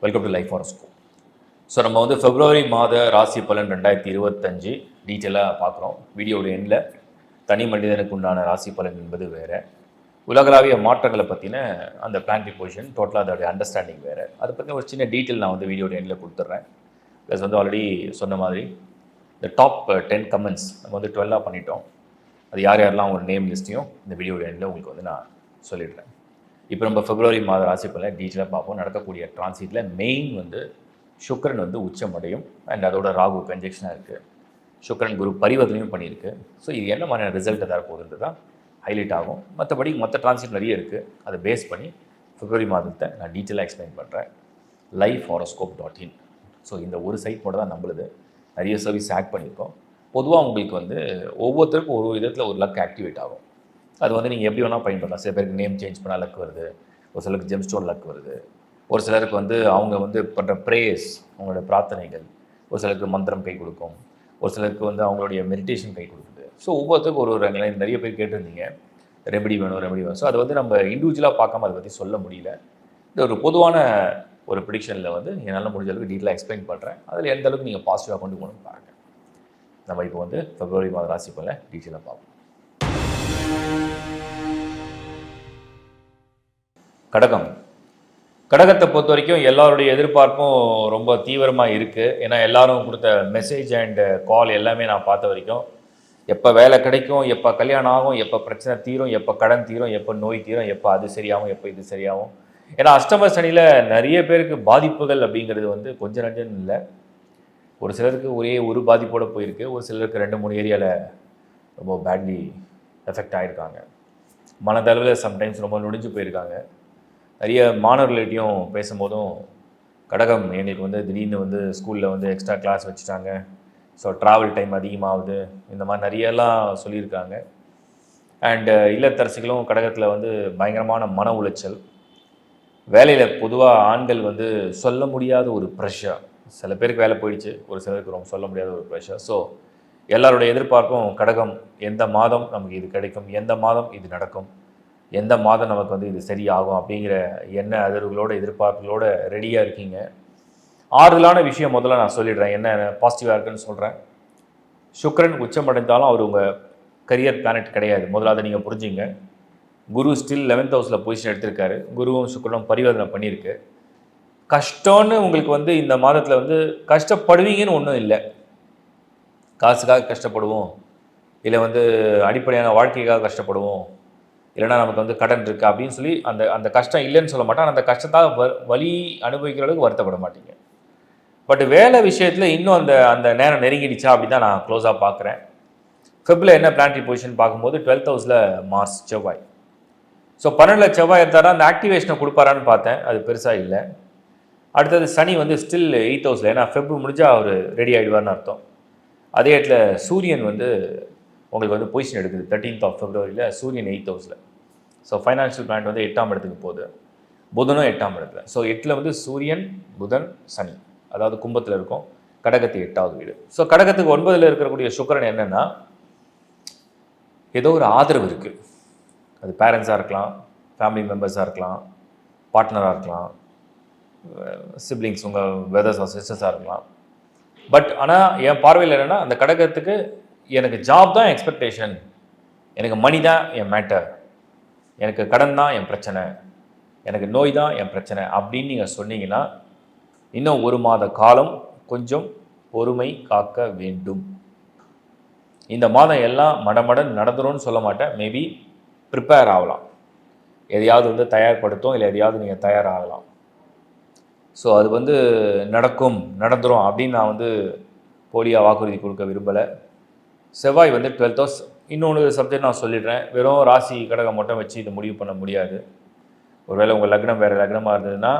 Welcome to life horoscope. So நம்ம வந்து பிப்ரவரி மாத ராசி பலன் 2025 டீட்டெயிலாக பார்க்குறோம். வீடியோட எண்டில் தனி மனிதனுக்கு உண்டான ராசி பலன் என்பது வேறு, உலகளாவிய மாற்றங்களை பற்றின அந்த பிளானரி பொசிஷன் டோட்டலாக அதோடைய அண்டர்ஸ்டாண்டிங் வேறு. அதை பற்றின ஒரு சின்ன டீட்டெயில் நான் வந்து வீடியோட எண்டில் கொடுத்துட்றேன். ப்ளஸ் வந்து ஆல்ரெடி சொன்ன மாதிரி இந்த டாப் 10 கமெண்ட்ஸ் நம்ம வந்து 12 பண்ணிட்டோம். அது யார் யாரெல்லாம் ஒரு நேம் லிஸ்ட்டையும் இந்த வீடியோட எண்டில் உங்களுக்கு வந்து நான் சொல்லிடுறேன். இப்போ நம்ம பிப்ரவரி மாத ராசி பலன் டீட்டெயிலாக பார்ப்போம். நடக்கக்கூடிய டிரான்சிட்டில் மெயின் வந்து சுக்கிரன் வந்து உச்சமடையும் அண்ட் அதோட ராகு கன்ஜெக்ஷனாக இருக்குது. சுக்கிரன் குரு பரிவர்த்தனையும் பண்ணியிருக்கு. ஸோ இது என்ன மாதிரியான ரிசல்ட்டை தரப்போகுதுன்றது தான் ஹைலைட் ஆகும். மற்றபடி மற்ற டிரான்சிட் நிறைய இருக்குது. அதை பேஸ் பண்ணி பிப்ரவரி மாதத்தை நான் டீட்டெயிலாக எக்ஸ்பிளைன் பண்ணுறேன். lifehoroscope.in. ஸோ இந்த ஒரு சைட் மட்டும் தான் நம்மளுது. நிறைய சர்வீஸ் ஆட் பண்ணியிருக்கோம். பொதுவாக உங்களுக்கு வந்து ஒவ்வொருத்தருக்கும் ஒரு விதத்தில் ஒரு லக் ஆக்டிவேட் ஆகும். அது வந்து நீங்கள் எப்படி வேணால் பயன்படலாம். சில பேருக்கு நேம் சேஞ்ச் பண்ணால் லக் வருது, ஒரு சிலருக்கு ஜெம் ஸ்டோன் லக் வருது, ஒரு சிலருக்கு வந்து அவங்க வந்து பண்ணுற ப்ரேயர்ஸ், அவங்களோட பிரார்த்தனைகள், ஒரு சிலருக்கு மந்திரம் கை கொடுக்கும், ஒரு சிலருக்கு வந்து அவங்களுடைய மெடிடேஷன் கை கொடுக்குது. ஸோ ஒவ்வொருத்தருக்கும் ஒரு நிறைய பேர் கேட்டிருந்தீங்க ரெமெடி வேணும். ஸோ அதை வந்து நம்ம இண்டிவிஜுவலாக பார்க்காம அதை பற்றி சொல்ல முடியல. இந்த ஒரு பொதுவான ஒரு ப்ரிடிக்ஷனில் வந்து என்னால் முடிஞ்ச அளவுக்கு டீட்டெயிலாக எக்ஸ்பிளைன் பண்ணுறேன். அதில் எந்த அளவுக்கு நீங்கள் பாசிட்டிவாக கொண்டு போகணும்னு பாருங்கள். நம்ம இப்போ வந்து பிப்ரவரி மாத ராசி பலன் டீட்டெயிலாக பார்ப்போம். கடகத்தை பொறுத்த வரைக்கும் எல்லாருடைய எதிர்பார்ப்பும் ரொம்ப தீவிரமாக இருக்குது. ஏன்னா எல்லாரும் கொடுத்த மெசேஜ் அண்ட் கால் எல்லாமே நான் பார்த்த வரைக்கும் எப்போ வேலை கிடைக்கும், எப்போ கல்யாணம் ஆகும், எப்போ பிரச்சனை தீரும், எப்போ கடன் தீரும், எப்போ நோய் தீரும், எப்போ அது சரியாகும், எப்போ இது சரியாகும். ஏன்னா அஷ்டம சனியில் நிறைய பேருக்கு பாதிப்புகள் அப்படிங்கிறது வந்து கொஞ்சம் நஞ்சம் இல்லை. ஒரு சிலருக்கு ஒரே ஒரு பாதிப்போடு போயிருக்கு, ஒரு சிலருக்கு 2-3 ஏரியாவில் ரொம்ப பேட்லி எஃபெக்ட் ஆகிருக்காங்க. மனதளவில் சம்டைம்ஸ் ரொம்ப நொடிஞ்சு போயிருக்காங்க. நிறைய மாணவர்கள்ட்டையும் பேசும்போதும் கடகம் எங்களுக்கு வந்து திடீர்னு வந்து ஸ்கூலில் வந்து எக்ஸ்ட்ரா கிளாஸ் வச்சுட்டாங்க, ஸோ ட்ராவல் டைம் அதிகமாகுது, இந்த மாதிரி நிறையெல்லாம் சொல்லியிருக்காங்க. அண்டு இல்லத்தரசிகளும் கடகத்தில் வந்து பயங்கரமான மன உளைச்சல். வேலையில் பொதுவாக ஆண்கள் வந்து சொல்ல முடியாத ஒரு ப்ரெஷர். சில பேருக்கு வேலை போயிடுச்சு, ஒரு சிலருக்கு ரொம்ப சொல்ல முடியாத ஒரு ப்ரெஷர். ஸோ எல்லாருடைய எதிர்பார்ப்பும் கடகம் எந்த மாதம் நமக்கு இது கிடைக்கும், எந்த மாதம் இது நடக்கும், எந்த மாதம் நமக்கு வந்து இது சரியாகும் அப்படிங்கிற எண்ண அதிர்வுகளோட எதிர்பார்ப்புகளோடு ரெடியாக இருக்கீங்க. ஆறுதலான விஷயம் முதல்ல நான் சொல்லிடுறேன், என்ன பாசிட்டிவாக இருக்குன்னு சொல்கிறேன். சுக்கிரன் உச்சமடைந்தாலும் அவர் உங்கள் கரியர் பிளானட் கிடையாது. முதலாவது நீங்கள் புரிஞ்சுங்க. குரு ஸ்டில் 11th ஹவுஸில் பொசிஷன் எடுத்திருக்காரு. குருவும் சுக்கிரனும் பரிவர்த்தனை பண்ணியிருக்கு. கஷ்டம்னு உங்களுக்கு வந்து இந்த மாதத்தில் வந்து கஷ்டப்படுவீங்கன்னு ஒன்றும் இல்லை. காசுக்காக கஷ்டப்படுவோம், இல்லை வந்து அடிப்படையான வாழ்க்கைக்காக கஷ்டப்படுவோம், இல்லைனா நமக்கு வந்து கடன் இருக்குது அப்படின்னு சொல்லி அந்த அந்த கஷ்டம் இல்லைன்னு சொல்ல மாட்டேன். அந்த கஷ்டத்தாக வலி அனுபவிக்கிற அளவுக்கு வருத்தப்பட மாட்டீங்க. பட் வேலை விஷயத்தில் இன்னும் அந்த அந்த நேரம் நெருங்கிடுச்சா அப்படி தான் நான் க்ளோஸாக பார்க்குறேன். ஃபெப்ரில் என்ன பிளானரி பொசிஷன் பார்க்கும்போது 12th ஹவுஸில் மார்ஸ் செவ்வாய். ஸோ 12ல் செவ்வாய் எடுத்தாரா அந்த ஆக்டிவேஷனை கொடுப்பாரான்னு பார்த்தேன், அது பெருசாக இல்லை. அடுத்தது சனி வந்து ஸ்டில் 8th ஹவுஸில், ஏன்னா ஃபெப்ரவரி முடிஞ்சால் அவர் ரெடி ஆகிடுவார்னு அர்த்தம். அதே இடத்துல சூரியன் வந்து உங்களுக்கு வந்து பொசிஷன் எடுக்குது. 13th ஆஃப் ஃபெப்ரவரியில் சூரியன் 8th ஹவுஸில். ஸோ ஃபைனான்ஷியல் பிளான் வந்து 8ஆம் இடத்துக்கு போகுது. புதனும் 8ஆம் இடத்துல. ஸோ 8ல் வந்து சூரியன், புதன், சனி, அதாவது கும்பத்தில் இருக்கும். கடகத்து 8வது வீடு. ஸோ கடகத்துக்கு 9ல் இருக்கக்கூடிய சுக்கிரன் என்னென்னா, ஏதோ ஒரு ஆதரவு இருக்குது. அது பேரண்ட்ஸாக இருக்கலாம், ஃபேமிலி மெம்பர்ஸாக இருக்கலாம், பார்ட்னராக இருக்கலாம், சிப்ளிங்ஸ் உங்கள் பிரதர்ஸ் ஆர் சிஸ்டர்ஸாக இருக்கலாம். பட் ஆனால் என் பார்வையில் என்னென்னா, அந்த கடகத்துக்கு எனக்கு ஜாப் தான் எக்ஸ்பெக்டேஷன், எனக்கு மணி தான் என் மேட்டர், எனக்கு கடன் தான் என் பிரச்சனை, எனக்கு நோய் தான் என் பிரச்சனை அப்படின்னு நீங்கள் சொன்னீங்கன்னா இன்னும் 1 மாத காலம் கொஞ்சம் பொறுமை காக்க வேண்டும். இந்த மாதம் எல்லாம் மடமடன் நடந்துரும்னு சொல்ல மாட்டேன். மேபி ப்ரிப்பேர் ஆகலாம், எதையாவது வந்து தயார்படுத்தும், இல்லை எதையாவது நீங்கள் தயாராகலாம். ஸோ அது வந்து நடந்துடும் அப்படின்னு நான் வந்து போலியாக வாக்குறுதி கொடுக்க விரும்பலை. செவ்வாய் வந்து 12th ஹவுஸ். இன்னொன்று சப்ஜெக்ட் நான் சொல்லிடுறேன், வெறும் ராசி கடகம் மட்டும் வச்சு இதை முடிவு பண்ண முடியாது. ஒருவேளை உங்கள் லக்னம் வேறு லக்னமாக இருந்ததுன்னா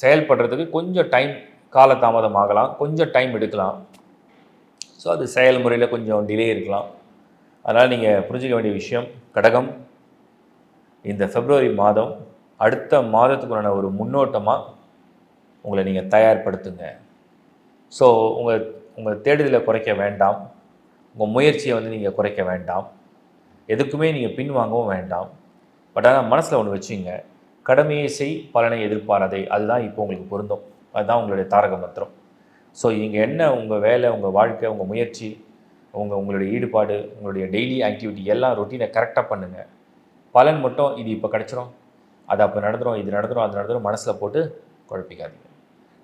செயல்படுறதுக்கு கொஞ்சம் டைம் காலதாமதம் ஆகலாம், கொஞ்சம் டைம் எடுக்கலாம். ஸோ அது செயல்முறையில் கொஞ்சம் டிலே இருக்கலாம். அதனால் நீங்கள் புரிஞ்சிக்க வேண்டிய விஷயம், கடகம் இந்த பிப்ரவரி மாதம் அடுத்த மாதத்துக்குள்ளான ஒரு முன்னோட்டமாக உங்களை நீங்கள் தயார்படுத்துங்க. ஸோ உங்கள் தேடுதலை குறைக்க வேண்டாம், உங்கள் முயற்சியை வந்து நீங்கள் குறைக்க வேண்டாம், எதுக்குமே நீங்கள் பின்வாங்கவும் வேண்டாம். பட் ஆனால் மனசில் ஒன்று வச்சுங்க, கடமையை செய் பலனை எதிர்பாராதே, அதுதான் இப்போ உங்களுக்கு பொருந்தும். அதுதான் உங்களுடைய தாரக மந்திரம். ஸோ இங்கே என்ன உங்கள் வேலை, உங்கள் வாழ்க்கை, உங்கள் முயற்சி, உங்களுடைய ஈடுபாடு, உங்களுடைய டெய்லி ஆக்டிவிட்டி எல்லாம் ரொட்டீனை கரெக்டாக பண்ணுங்கள். பலன் மட்டும் இது இப்போ கிடச்சிரும், அது அப்போ நடந்துடும், இது நடந்துடும், அது நடந்துடும் மனசில் போட்டு குழப்பிக்காதீங்க.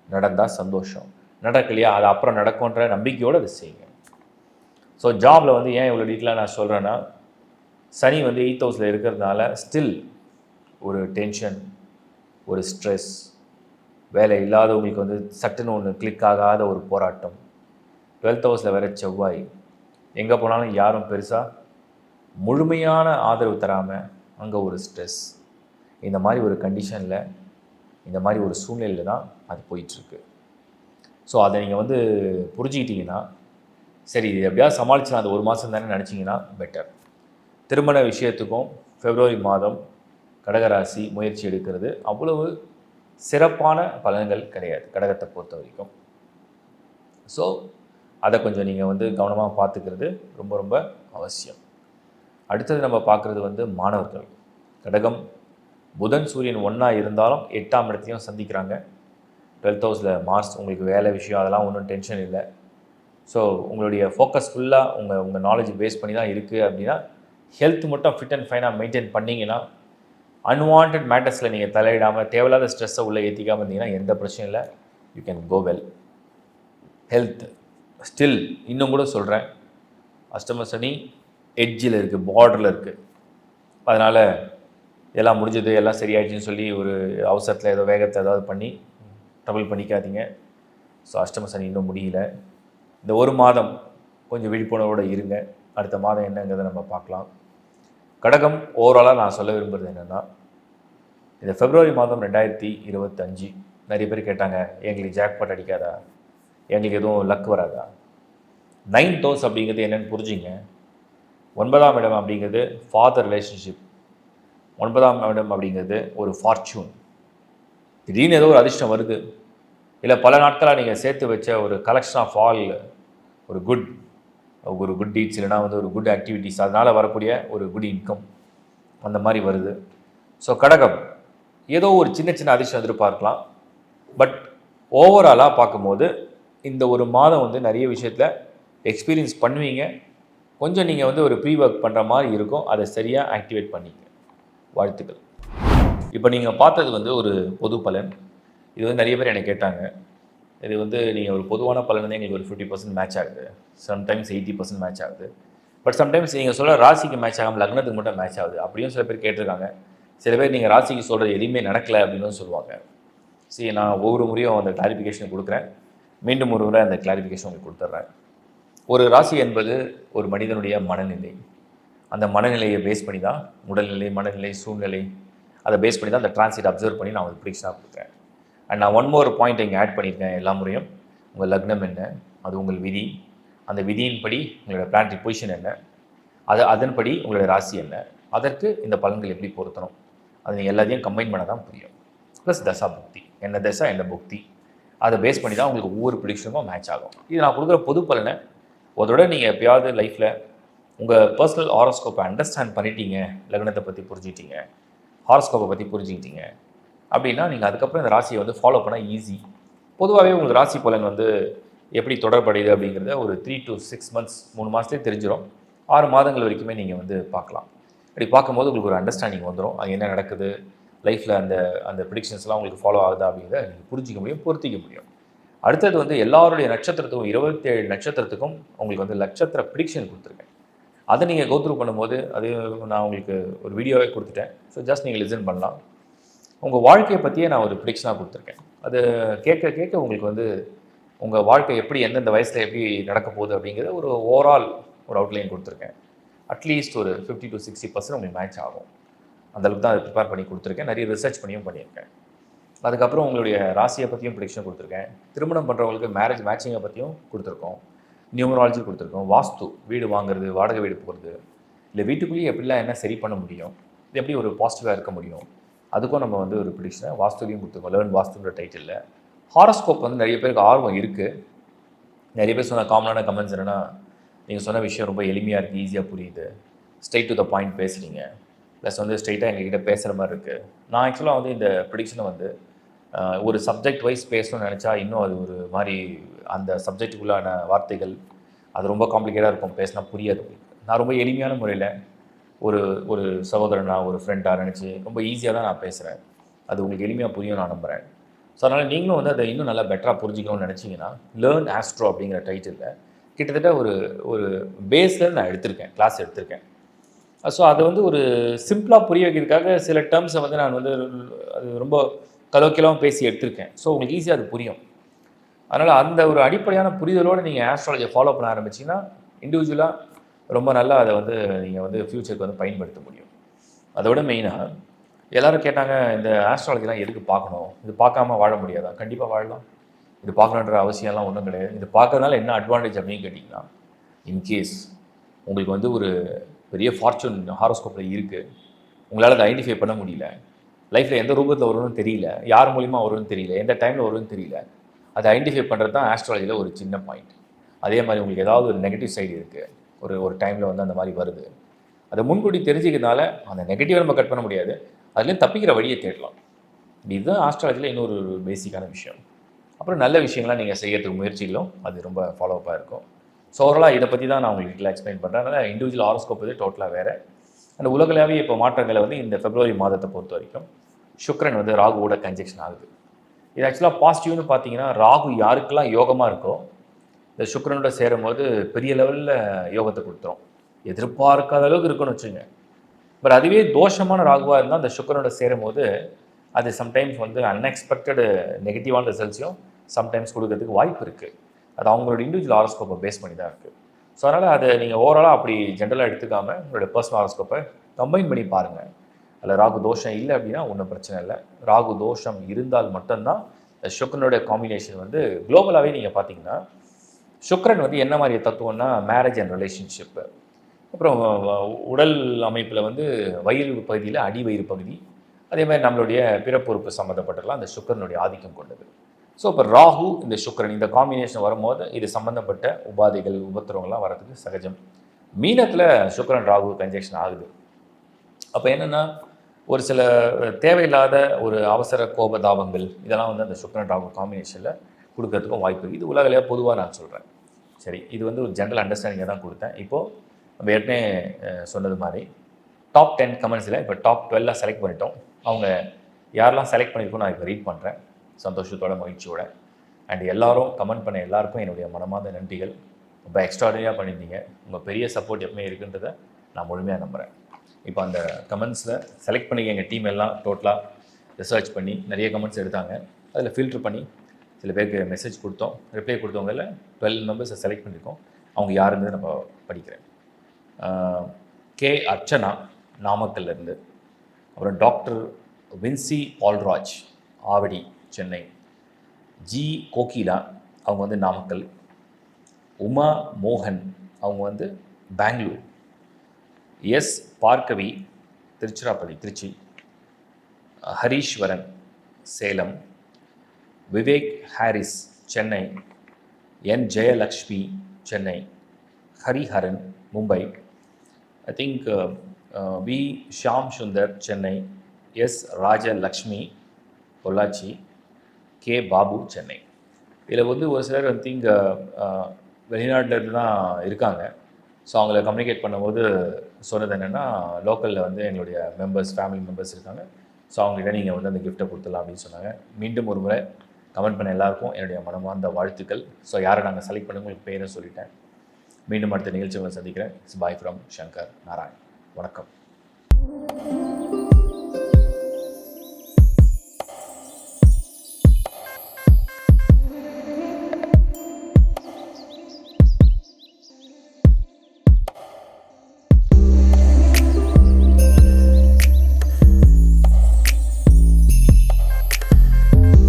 நடந்தால் சந்தோஷம், நடக்கலையா அது அப்புறம் நடக்கும்ன்ற நம்பிக்கையோடு அதை செய்யுங்க. ஸோ ஜாபில் வந்து ஏன் இவ்வளோ டீட்டெயிலாக நான் சொல்கிறேன்னா, சனி வந்து 8th ஹவுஸில் இருக்கிறதுனால ஸ்டில் ஒரு டென்ஷன், ஒரு ஸ்ட்ரெஸ், வேலை இல்லாதவங்களுக்கு வந்து சட்டுன்னு ஒன்று கிளிக் ஆகாத ஒரு போராட்டம். 12th ஹவுஸில் வேறு செவ்வாய், எங்கே போனாலும் யாரும் பெருசாக முழுமையான ஆதரவு தராமல் அங்கே ஒரு ஸ்ட்ரெஸ். இந்த மாதிரி ஒரு கண்டிஷனில், இந்த மாதிரி ஒரு சூழ்நிலையில் தான் அது போயிட்டுருக்கு. ஸோ அதை நீங்கள் வந்து புரிஞ்சுக்கிட்டிங்கன்னா, சரி இது எப்படியாவது சமாளிச்சுலாம் அந்த ஒரு மாதம் தானே நினச்சிங்கன்னா பெட்டர். திருமண விஷயத்துக்கும் பிப்ரவரி மாதம் கடகராசி முயற்சி எடுக்கிறது அவ்வளவு சிறப்பான பலன்கள் கிடையாது கடகத்தை பொறுத்த வரைக்கும். ஸோ அதை கொஞ்சம் நீங்கள் வந்து கவனமாக பார்த்துக்கிறது ரொம்ப ரொம்ப அவசியம். அடுத்தது நம்ம பார்க்குறது வந்து மாணவர்கள். கடகம், புதன் சூரியன் ஒன்றா இருந்தாலும் 8ஆம் இடத்தையும் சந்திக்கிறாங்க. 12th ஹவுஸில் மார்ஸ், உங்களுக்கு வேலை விஷயம் அதெல்லாம் ஒன்றும் டென்ஷன் இல்லை. ஸோ உங்களுடைய ஃபோக்கஸ் ஃபுல்லாக உங்கள் நாலேஜ் பேஸ் பண்ணி தான் இருக்குது. அப்படின்னா ஹெல்த் மட்டும் ஃபிட் அண்ட் ஃபைனாக மெயின்டைன் பண்ணிங்கன்னா, அன்வான்ட் மேட்டர்ஸில் நீங்கள் தலையிடாமல் தேவையில்லாத ஸ்ட்ரெஸ்ஸை உள்ளே ஏற்றிக்காமல் இருந்தீங்கன்னா எந்த பிரச்சனையும் இல்லை, you can go well. Health still இன்னும் கூட சொல்கிறேன், அஷ்டம சனி எட்ஜில் இருக்குது, பார்டரில் இருக்குது. அதனால் எல்லாம் முடிஞ்சது, எல்லாம் சரியாயிடுச்சுன்னு சொல்லி ஒரு அவசரத்தில் ஏதோ வேகத்தை ஏதாவது பண்ணி ட்ரபிள் பண்ணிக்காதீங்க. ஸோ அஷ்டம சனி இன்னும் முடியல. இந்த ஒரு மாதம் கொஞ்சம் விழிப்புணர்வோடு இருங்க. அடுத்த மாதம் என்னங்கிறத நம்ம பார்க்கலாம். கடகம் ஓவராலாக நான் சொல்ல விரும்புகிறது என்னென்னா, இந்த பிப்ரவரி மாதம் 2025 நிறைய பேர் கேட்டாங்க, எங்களுக்கு ஜாக்பாட் அடிக்காதா, எங்களுக்கு எதுவும் லக் வராதா? 9th ஹவுஸ் அப்படிங்கிறது என்னென்னு புரிஞ்சுங்க. 9ஆம் இடம் அப்படிங்கிறது ஃபாதர் ரிலேஷன்ஷிப். 9ஆம் இடம் அப்படிங்கிறது ஒரு ஃபார்ச்சூன். திடீர்னு ஏதோ ஒரு அதிர்ஷ்டம் வருது, இல்லை பல நாட்களாக நீங்கள் சேர்த்து வச்ச ஒரு கலெக்ஷன் ஆஃப் ஆல் ஒரு குட் டீட்ஸ், இல்லைனா வந்து ஒரு குட் ஆக்டிவிட்டீஸ், அதனால் வரக்கூடிய ஒரு குட் இன்கம் அந்த மாதிரி வருது. ஸோ கடகம் ஏதோ ஒரு சின்ன சின்ன அதிர்ஷ்டம் எதிர்பார்க்கலாம். பட் ஓவராலாக பார்க்கும்போது இந்த ஒரு மாதம் வந்து நிறைய விஷயத்தில் எக்ஸ்பீரியன்ஸ் பண்ணுவீங்க. கொஞ்சம் நீங்கள் வந்து ஒரு ப்ரீ ஒர்க் பண்ணுற மாதிரி இருக்கும், அதை சரியாக ஆக்டிவேட் பண்ணிங்க. வாழ்த்துக்கள். இப்போ நீங்கள் பார்த்தது வந்து ஒரு பொது பலன். இது வந்து நிறைய பேர் என்னை கேட்டாங்க, இது வந்து நீங்கள் ஒரு பொதுவான பலன் வந்து எங்களுக்கு ஒரு 50% மேட்ச் ஆகுது, சம்டைம்ஸ் 80% மேட்ச் ஆகுது, பட் சம்டைம்ஸ் நீங்கள் சொல்கிற ராசிக்கு மேட்ச் ஆகாமல் லக்னத்துக்கு மட்டும் மேட்ச் ஆகுது அப்படியும் சில பேர் கேட்டிருக்காங்க. சில பேர் நீங்கள் ராசிக்கு சொல்கிறது எதுவுமே நடக்கலை அப்படின்னு சொல்லுவாங்க. சரி, நான் ஒவ்வொரு முறையும் அந்த கிளாரிஃபிகேஷன் கொடுக்குறேன். மீண்டும் ஒரு முறை அந்த கிளாரிஃபிகேஷன் உங்களுக்கு கொடுத்துட்றேன். ஒரு ராசி என்பது ஒரு மனிதனுடைய மனநிலை. அந்த மனநிலையை பேஸ் பண்ணி தான் உடல்நிலை, மனநிலை, சூழ்நிலை, அதை பேஸ் பண்ணி தான் அந்த டிரான்சிட் அப்சர்வ் பண்ணி நான் ஒரு ப்ரிடிக்ஷனாக கொடுக்குறேன். அண்ட் நான் ஒன் மோர் பாயிண்ட் இங்கே ஆட் பண்ணியிருக்கேன். எல்லா முறையும் உங்கள் லக்னம் என்ன, அது உங்கள் விதி, அந்த விதியின்படி உங்களோட பிளானட்டரி பொசிஷன் என்ன, அதன்படி உங்களோட ராசி என்ன, அதற்கு இந்த பலன்கள் எப்படி பொருத்தணும், அது நீங்கள் எல்லாத்தையும் கம்பைன் பண்ண தான் புரியும். ப்ளஸ் தசா புக்தி, என்ன தசா என்ன புக்தி, அதை பேஸ் பண்ணி தான் உங்களுக்கு ஒவ்வொரு ப்ரிடிக்ஷனுக்கும் மேட்ச் ஆகும். இது நான் கொடுக்குற பொது பலனை அதோட நீங்கள் எப்பயாவது லைஃப்பில் உங்கள் பர்சனல் ஹாரோஸ்கோப்பை அண்டர்ஸ்டாண்ட் பண்ணிட்டீங்க, லக்னத்தை பற்றி புரிஞ்சுக்கிட்டீங்க, ஹாரோஸ்கோப்பை பற்றி புரிஞ்சுக்கிட்டீங்க அப்படின்னா நீங்கள் அதுக்கப்புறம் இந்த ராசியை வந்து ஃபாலோ பண்ண ஈஸி. பொதுவாகவே உங்களுக்கு ராசி பலன் வந்து எப்படி தொடர்படையுது அப்படிங்கிறத ஒரு 3 to 6 months 3 மாதத்துலேயே தெரிஞ்சிடும். 6 மாதங்கள் வரைக்குமே நீங்கள் வந்து பார்க்கலாம். அப்படி பார்க்கும்போது உங்களுக்கு ஒரு அண்டர்ஸ்டாண்டிங் வந்துடும், அது என்ன நடக்குது லைஃப்பில், அந்த ப்ரிடிக்ஷன்ஸ்லாம் உங்களுக்கு ஃபாலோ ஆகுதா அப்படிங்கிறத நீங்கள் புரிஞ்சிக்க முடியும், பொருத்திக்க முடியும். அடுத்தது வந்து எல்லாருடைய நட்சத்திரத்துக்கும் 27 நட்சத்திரத்துக்கும் உங்களுக்கு வந்து நட்சத்திர ப்ரிடிக்ஷன் கொடுத்துருக்கேன். அதை நீங்கள் கோத்ரூ பண்ணும்போது அது நான் உங்களுக்கு ஒரு வீடியோவே கொடுத்துட்டேன். ஸோ ஜஸ்ட் நீங்கள் லிசன் பண்ணலாம். உங்கள் வாழ்க்கையை பற்றியே நான் ஒரு ப்ரிடிக்ஷனாக கொடுத்துருக்கேன். அது கேட்க கேட்க உங்களுக்கு வந்து உங்கள் வாழ்க்கை எப்படி எந்தெந்த வயசில் எப்படி நடக்க போகுது அப்படிங்கிறத ஒரு ஓவரால் ஒரு அவுட்லைன் கொடுத்துருக்கேன். அட்லீஸ்ட் ஒரு 50 to 60% உங்களுக்கு மேட்ச் ஆகும். அந்தளவுக்கு தான் அதை ப்ரிப்பேர் பண்ணி கொடுத்துருக்கேன். நிறைய ரிசர்ச் பண்ணியும் பண்ணியிருக்கேன். அதுக்கப்புறம் உங்களுடைய ராசியை பற்றியும் ப்ரிடிக்ஷன் கொடுத்துருக்கேன். திருமணம் பண்ணுறவங்களுக்கு மேரேஜ் மேட்சிங்கை பற்றியும் கொடுத்துருக்கோம். நியூமராலஜி கொடுத்துருக்கோம். வாஸ்து, வீடு வாங்குறது, வாடகை வீடு போகிறது, இல்லை வீட்டுக்குள்ளேயே எப்படிலாம் என்ன சரி பண்ண முடியும், இது எப்படி ஒரு பாசிட்டிவாக இருக்க முடியும், அதுக்கும் நம்ம வந்து ஒரு ப்ரிடிக்ஷனை வாஸ்துலையும் கொடுத்துருக்கோம். லேர்ன் வாஸ்துன்ற டைட்டிலில். ஹாரோஸ்கோப் வந்து நிறைய பேருக்கு ஆர்வம் இருக்குது. நிறைய பேர் சொன்ன காமனான கமெண்ட்ஸ் என்னென்னா, நீங்கள் சொன்ன விஷயம் ரொம்ப எளிமையாக இருக்குது, ஈஸியாக புரியுது, ஸ்ட்ரெயிட் டு த பாயிண்ட் பேசுகிறீங்க, ப்ளஸ் வந்து ஸ்ட்ரெயிட்டாக எங்ககிட்ட பேசுகிற மாதிரி இருக்குது. நான் ஆக்சுவலாக வந்து இந்த ப்ரிடிக்ஷனை வந்து ஒரு சப்ஜெக்ட் வைஸ் பேசணும்னு நினச்சா இன்னும் அது ஒரு மாதிரி அந்த சப்ஜெக்ட்டுக்குள்ளான வார்த்தைகள் அது ரொம்ப காம்ப்ளிகேட்டாக இருக்கும், பேசினா புரியாது. நான் ரொம்ப எளிமையான முறையில் ஒரு ஒரு சகோதரனாக ஒரு ஃப்ரெண்டாக நினச்சி ரொம்ப ஈஸியாக தான் நான் பேசுகிறேன். அது உங்களுக்கு எளிமையாக புரியும் நான் நம்புகிறேன். ஸோ அதனால் நீங்களும் வந்து அதை இன்னும் நல்லா பெட்டராக புரிஞ்சிக்கணும்னு நினச்சிங்கன்னா லேர்ன் ஆஸ்ட்ரோ அப்படிங்கிற டைட்டிலில் கிட்டத்தட்ட ஒரு ஒரு பேஸில் நான் எடுத்திருக்கேன், கிளாஸ் எடுத்திருக்கேன். ஸோ அதை வந்து ஒரு சிம்பிளாக புரிய வைக்கிறதுக்காக சில டேர்ம்ஸை வந்து நான் வந்து அது ரொம்ப கலோக்கியலாகவும் பேசி எடுத்திருக்கேன். ஸோ உங்களுக்கு ஈஸியாக அது புரியும். அதனால் அந்த ஒரு அடிப்படையான புரிதலோடு நீங்கள் ஆஸ்ட்ராலஜியை ஃபாலோ பண்ண ஆரம்பிச்சிங்கன்னா இண்டிவிஜுவலாக ரொம்ப நல்லா அதை வந்து நீங்கள் வந்து ஃப்யூச்சருக்கு வந்து பயன்படுத்த முடியும். அதை விட மெயினாக எல்லோரும் கேட்டாங்க, இந்த ஆஸ்ட்ராலஜிலாம் எதுக்கு பார்க்கணும், இது பார்க்காம வாழ முடியாதா? கண்டிப்பாக வாழலாம். இது பார்க்கணுன்ற அவசியம்லாம் ஒன்றும் கிடையாது. இது பார்க்கறதுனால என்ன அட்வான்டேஜ் அப்படின்னு கேட்டிங்கன்னா, இன்கேஸ் உங்களுக்கு வந்து ஒரு பெரிய ஃபார்ச்சூன் ஹாரோஸ்கோப்பில் இருக்குது, உங்களால் அதை ஐடென்டிஃபை பண்ண முடியல, லைஃப்பில் எந்த ரூபத்தில் வரும்னு தெரியல, யார் மூலிமா வரும்னு தெரியல, எந்த டைமில் வரும்னு தெரியல, அதை ஐடென்டிஃபை பண்ணுறது தான் ஆஸ்ட்ராலஜியில் ஒரு சின்ன பாயிண்ட். அதே மாதிரி உங்களுக்கு ஏதாவது ஒரு நெகட்டிவ் சைடு இருக்குது, ஒரு டைமில் வந்து அந்த மாதிரி வருது, அதை முன்கூட்டி தெரிஞ்சுக்கிறதுனால அந்த நெகட்டிவை நம்ம கட் பண்ண முடியாது, அதுலேயும் தப்பிக்கிற வழியை தேடலாம். இதுதான் ஆஸ்ட்ராலஜியில் இன்னொரு பேசிக்கான விஷயம். அப்புறம் நல்ல விஷயங்கள்லாம் நீங்கள் செய்யறதுக்கு முயற்சிகளும் அது ரொம்ப ஃபாலோஅப்பாக இருக்கும். ஸோ ஓவராலாக இதை பற்றி தான் நான் உங்களுக்கு எக்ஸ்பிளைன் பண்ணுறேன். அதனால் இண்டிவிஜுவல் ஹாரோஸ்கோப் வந்து டோட்டலாக வேறு. அந்த உலகளாவே இப்போ மாற்றங்களை வந்து இந்த பிப்ரவரி மாதத்தை பொறுத்த வரைக்கும் சுக்கிரன் வந்து ராகுவோட கன்ஜெக்ஷன் ஆகுது. இது ஆக்சுவலாக பாசிட்டிவ்னு பார்த்தீங்கன்னா, ராகு யாருக்கெல்லாம் யோகமாக இருக்கோ இந்த சுக்கிரனோட சேரும்போது பெரிய லெவலில் யோகத்தை கொடுத்துரும். எதிர்பார்க்காத அளவுக்கு இருக்குன்னு வச்சுங்க. பட் அதுவே தோஷமான ராகுவாக இருந்தால் அந்த சுக்கிரனோட சேரும்போது அது சம்டைம்ஸ் வந்து அன்எக்ஸ்பெக்டடு நெகட்டிவான ரிசல்ட்ஸையும் சம்டைம்ஸ் கொடுக்கறதுக்கு வாய்ப்பு இருக்குது. அது அவங்களோட இண்டிவிஜுவல் ஹாரோஸ்கோப்பை பேஸ் பண்ணி தான் இருக்குது. ஸோ அதனால் அதை நீங்கள் ஓவராலாக அப்படி ஜென்ரலாக எடுத்துக்காமல் உங்களோட பர்சனல் ஹாரோஸ்கோப்பை கம்பைன் பண்ணி பாருங்கள். அதில் ராகு தோஷம் இல்லை அப்படின்னா ஒன்றும் பிரச்சனை இல்லை. ராகு தோஷம் இருந்தால் மட்டும்தான் சுக்கிரனுடைய காம்பினேஷன் வந்து குளோபலாகவே நீங்கள் பார்த்தீங்கன்னா, சுக்கிரன் வந்து என்ன மாதிரி தத்துவம்னா மேரேஜ் அண்ட் ரிலேஷன்ஷிப்பு, அப்புறம் உடல் அமைப்பில் வந்து வயிறு பகுதியில் அடி வயிறு பகுதி, அதே மாதிரி நம்மளுடைய பிறப்புறுப்பு சம்மந்தப்பட்டலாம் அந்த சுக்கிரனுடைய ஆதிக்கம் கொண்டது. ஸோ இப்போ ராகு இந்த சுக்கிரன் இந்த காம்பினேஷன் வரும்போது இது சம்மந்தப்பட்ட உபாதைகள் உபத்திரவங்கள்லாம் வரதுக்கு சகஜம். மீனத்தில் சுக்கிரன் ராகு கன்ஜெக்ஷன் ஆகுது. அப்போ என்னென்னா, ஒரு சில தேவையில்லாத ஒரு அவசர கோபதாபங்கள் இதெல்லாம் வந்து அந்த சுக்கிரன் ராகு காம்பினேஷனில் கொடுக்கறதுக்கும் வாய்ப்பு இருக்குது. இது உலகிலேயே பொதுவாக நான் சொல்கிறேன். சரி, இது வந்து ஒரு ஜென்ரல் அண்டர்ஸ்டாண்டிங்கை தான் கொடுத்தேன். இப்போது நம்ம ஏற்கனவே சொன்னது மாதிரி டாப் 10 கமெண்ட்ஸில் இப்போ டாப் 12 செலக்ட் பண்ணிட்டோம். அவங்க யாரெல்லாம் செலக்ட் பண்ணியிருக்கோம் நான் இப்போ ரீட் பண்ணுறேன் சந்தோஷத்தோட மகிழ்ச்சியோட. அண்ட் எல்லாரும் கமெண்ட் பண்ண எல்லாருக்கும் என்னுடைய மனமார்ந்த நன்றிகள். ரொம்ப எக்ஸ்ட்ராடனரியாக பண்ணியிருந்தீங்க. உங்கள் பெரிய சப்போர்ட் எப்பவுமே இருக்குன்றதை நான் முழுமையாக நம்புகிறேன். இப்போ அந்த கமெண்ட்ஸில் செலக்ட் பண்ணி எங்கள் டீம் எல்லாம் டோட்டலாக ரிசர்ச் பண்ணி நிறைய கமெண்ட்ஸ் எடுத்தாங்க. அதில் ஃபில்ட்ரு பண்ணி சில பேருக்கு மெசேஜ் கொடுத்தோம். ரிப்ளை கொடுத்தவங்களில் 12 மெம்பர்ஸை செலக்ட் பண்ணியிருக்கோம். அவங்க யாருன்னு நம்ம படிக்கிறேன். கே அர்ச்சனா நாமக்கல்லேருந்து, அப்புறம் டாக்டர் வின்சி பால்ராஜ் ஆவடி சென்னை, ஜி கோகிலா அவங்க வந்து நாமக்கல், உமா மோகன் அவங்க வந்து Bangalore, S Bhargavi Tiruchirappalli Trichy, Hareeswaran Salem, Vivek Harris Chennai, N Jayalakshmi Chennai, Hariharan Mumbai, I think V Shyam Sundar Chennai, S Rajalakshmi Pollachi, K Babu Chennai. இதில் வந்து ஒரு சிலர் வந்து இங்கே வெளிநாட்டிலேருந்து தான் இருக்காங்க. ஸோ அவங்கள கம்யூனிகேட் பண்ணும்போது சொன்னது என்னென்னா, லோக்கலில் வந்து எங்களுடைய மெம்பர்ஸ் ஃபேமிலி மெம்பர்ஸ் இருக்காங்க, ஸோ அவங்ககிட்ட நீங்கள் வந்து அந்த கிஃப்ட்டை கொடுத்துடலாம் அப்படின்னு சொன்னாங்க. மீண்டும் ஒரு முறை கமெண்ட் பண்ண எல்லாருக்கும் என்னுடைய மனமார்ந்த வாழ்த்துக்கள். ஸோ யாரை நாங்கள் செலக்ட் பண்ணி உங்களுக்கு பேரை சொல்லிட்டேன். மீண்டும் அடுத்த நிகழ்ச்சிகளை சந்திக்கிறேன். It's bye from Shankar Narayan. வணக்கம்.